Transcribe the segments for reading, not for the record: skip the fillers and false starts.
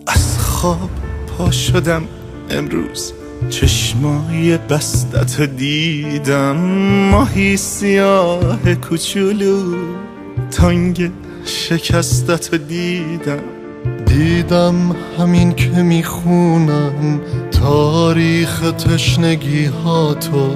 از خواب پا شدم امروز، چشمای بستت دیدم، ماهی سیاه کوچولو تنگ شکستت دیدم همین که میخونم تاریخ تشنگی ها تو،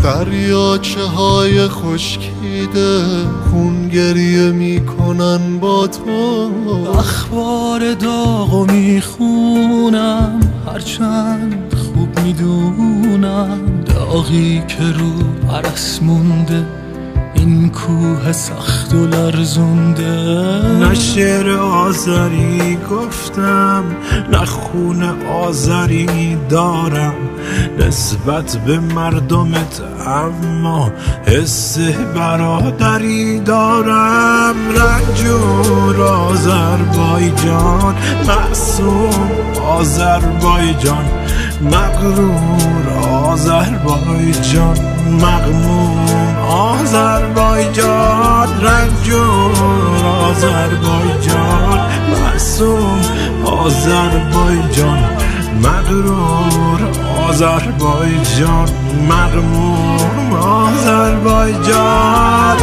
دریاچه های خشکیده خون گریه میکنن با تو. اخبار داغو میخونم هرچند خوب میدونم، داغی که رو عرس مونده این کوه سخت و لرزونده. نه شعر آذری گفتم، نه خون آذری دارم نسبت به مردمت، اما حس برادری دارم. رنجور آذربایجان، معصوم آذربایجان، مغرور آذربایجان، مغموم آذربایجان. رنجور آذربایجان، معصوم آذربایجان، مغرور آذربایجان، مغموم آذربایجان.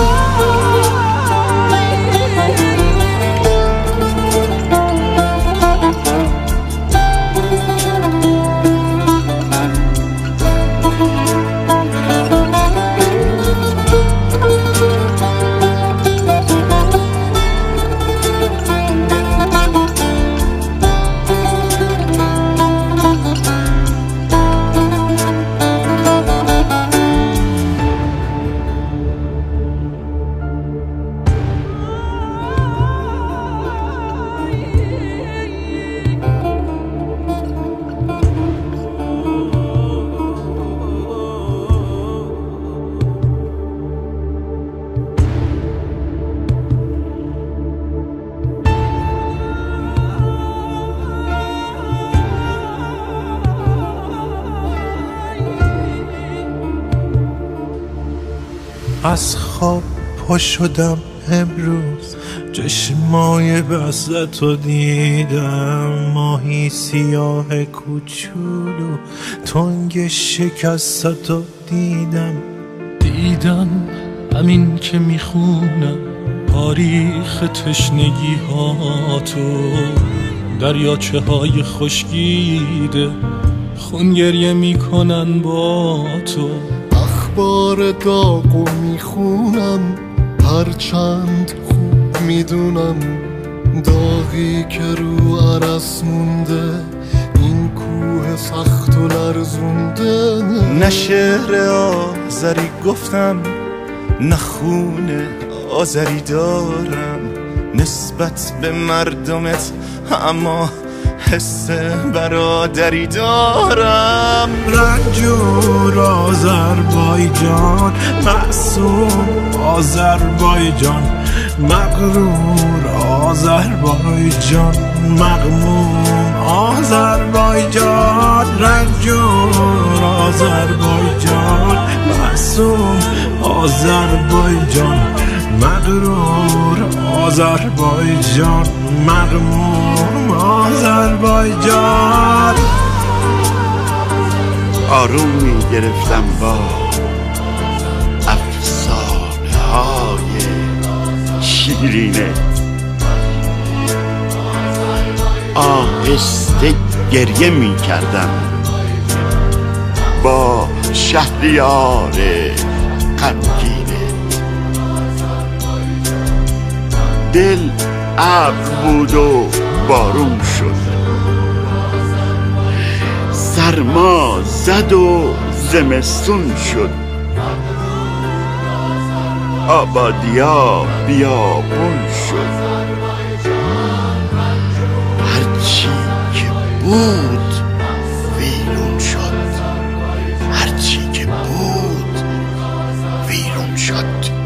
از خواب پا شدم امروز، چشمای بستتو دیدم، ماهی سیاه کوچولو تنگ شکستتو دیدم همین که میخونم تاریخ تشنگی ها تو، دریاچه های خشکیده خون گریه میکنن با تو. اخبار داغو میخونم هرچند خوب میدونم، داغی که رو عرس مونده این کوه سخت و لرزونده. نه شعر آذری گفتم، نه خون آذری دارم نسبت به مردمت، اما حس برادری دارم. رنجور آذربایجان، معصوم آذربایجان، مغرور آذربایجان، مغموم آذربایجان. رنجور آذربایجان، معصوم آذربایجان، مغرور آذربایجان، مغموم آذربایجان. آروم می گرفتم با افسانه های شیرینه، آهسته گریه می کردم با شهریار غمگینه. دل ابر بود و بارون شد، سرما زد و زمستون شد، آبادیا بیابون شد. هرچی که بود ویرون شد، هرچی که بود ویرون شد.